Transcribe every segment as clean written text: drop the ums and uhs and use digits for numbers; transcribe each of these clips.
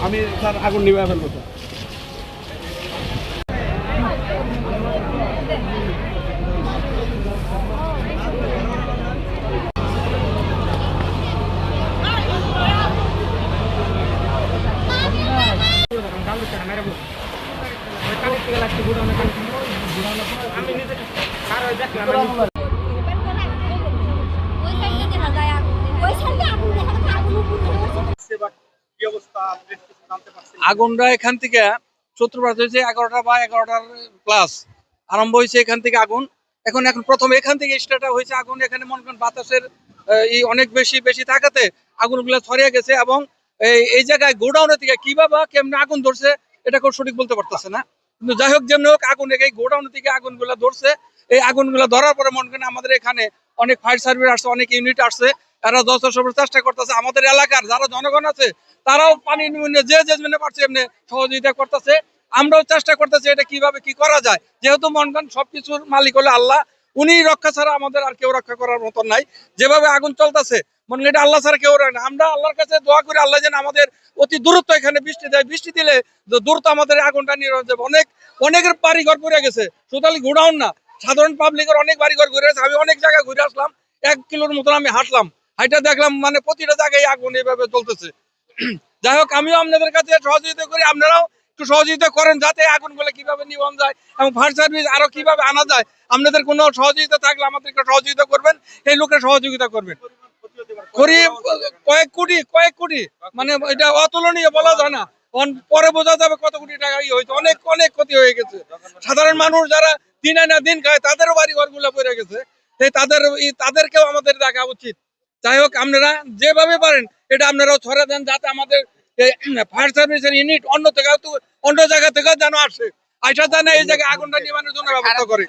আমি স্যার আগুন নিভে ফেলবো স্যার। আগুনটা এখান থেকে সূত্রপাত হয়েছে 11টা বা 11টার প্লাস আরম্ভ হয়েছে এখান থেকে আগুন। এখন প্রথম এখান থেকে স্টার্ট হয়েছে আগুন। এখানে মনে করেন বাতাসের অনেক বেশি থাকাতে আগুনগুলো ছড়িয়ে গেছে এবং এই জায়গায় গোডাউনের থেকে কিভাবে কেমনে আগুন ধরছে এটা খুব সঠিক বলতে পারতেছে না। কিন্তু যাই হোক যেমন হোক আগুন এই গোডাউনের থেকে আগুনগুলো ধরছে। এই আগুনগুলো ধরার পরে মনে করেন আমাদের এখানে অনেক ফায়ার সার্ভিস আসছে, অনেক ইউনিট আসছে, তারা যথেষ্ট চেষ্টা করতেছে। আমাদের এলাকার যারা জনগণ আছে তারাও পানি যে পারছে এমনি সহযোগিতা করতেছে। আমরাও চেষ্টা করতেছি এটা কিভাবে কি করা যায়, যেহেতু মনে করেন সবকিছুর মালিক হলো আল্লাহ, উনি রক্ষা ছাড়া আমাদের আর কেউ রক্ষা করার মতন নাই। যেভাবে আগুন চলতেছে মনে করেন এটা আল্লাহ ছাড়া কেউ রাখে না। আমরা আল্লাহর কাছে দোয়া করি আল্লাহ যেন আমাদের অতি দূরত্ব এখানে বৃষ্টি দেয়, বৃষ্টি দিলে দ্রুত আমাদের আগুনটা নির্বাহ যাবে। অনেকের বাড়ি ঘর পড়ে গেছে, টোটালি গোডাউন না, সাধারণ পাবলিকের অনেক বাড়ি ঘর ঘুরে গেছে। আমি অনেক জায়গায় ঘুরে আসলাম, 1 কিলোর মতন আমি হাঁটলাম, হাইটা দেখলাম মানে প্রতিটা জায়গায় আগুন এইভাবে চলতেছে। যাই হোক আমিও আপনাদের কাছে সহযোগিতা করি, আপনারাও একটু সহযোগিতা করেন যাতে আগুনগুলো কিভাবে নিবন যায় এবং ফায়ার সার্ভিস আরো কিভাবে আনা যায়। আপনাদের কোনো সহযোগিতা থাকলে আমাদেরকে সহযোগিতা করবেন, এই লোকের সহযোগিতা করবেন। কয়েক কোটি মানে এটা অতুলনীয় বলা যায় না। পরে বোঝা যাবে কত কোটি টাকা হয়েছে। অনেক ক্ষতি হয়ে গেছে। সাধারণ মানুষ যারা দিন আনা দিন খায় তাদেরও বাড়ি ঘর গুলো পড়ে গেছে। তাদেরকেও আমাদের দেখা উচিত। যাই হোক আপনারা যেভাবে পারেন এটা আপনারাও ছড়া দেন যাতে আমাদের ফায়ার সার্ভিসের ইউনিট অন্য জায়গা থেকে যেন আসে, আইসা জানে এই জায়গায় আগুনটা নিবানোর জন্য ব্যবস্থা করে।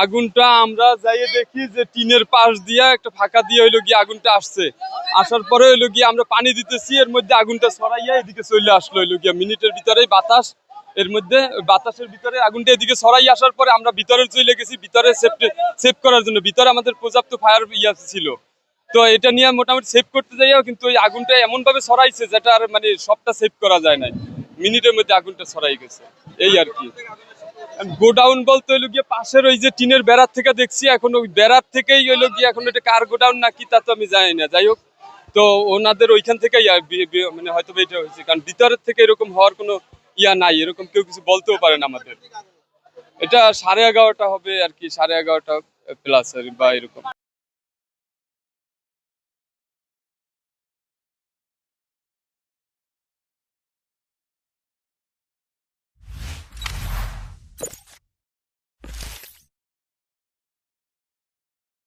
আগুনটা আমরা যাইয়ে দেখি যে টিনের পাশ দিয়া একটা ফাঁকা দিয়ে হইলো গিয়ে আগুনটা আসছে। আসার পরে হইলো গিয়ে আমরা পানি দিতেছি, এর মধ্যে আগুনটা ছড়াইয়া এদিকে চলে আসলো। হইলো গিয়ে মিনিটের ভিতরেই বাতাস, এর মধ্যে বাতাসের ভিতরে আগুনটা এদিকে ছড়াই আসার পরে আমরা ভিতরে চলে গেছি, ভিতরে সেভ করার জন্য। ভিতরে আমাদের পর্যাপ্ত ফায়ার ছিল, তো এটা নিয়ে মোটামুটি সেভ করতে যাইও, কিন্তু ওই আগুনটা এমন ভাবে ছড়াইছে যেটা আর মানে সবটা সেভ করা যায় নাই। মিনিটের মধ্যে আগুনটা ছড়াই গেছে এই আর কি। গোডাউন বলতে হইলো গিয়ে পাশের ওই যে টিনের বেড়ার থেকে দেখছি, এখন ওই বেড়ার থেকেই হইলো গিয়ে এখন এটা কার গোডাউন নাকি তা তো আমি জানি না। যাই হোক, তো ওনাদের ওইখান থেকেই মানে হয়তো এটা হয়েছে, কারণ ভিতরের থেকে এরকম হওয়ার কোনো নাই, এরকম কেউ কিছু বলতেও পারে না আমাদের। এটা 11:30 হবে আর কি, 11:30 প্লাস বা এরকম।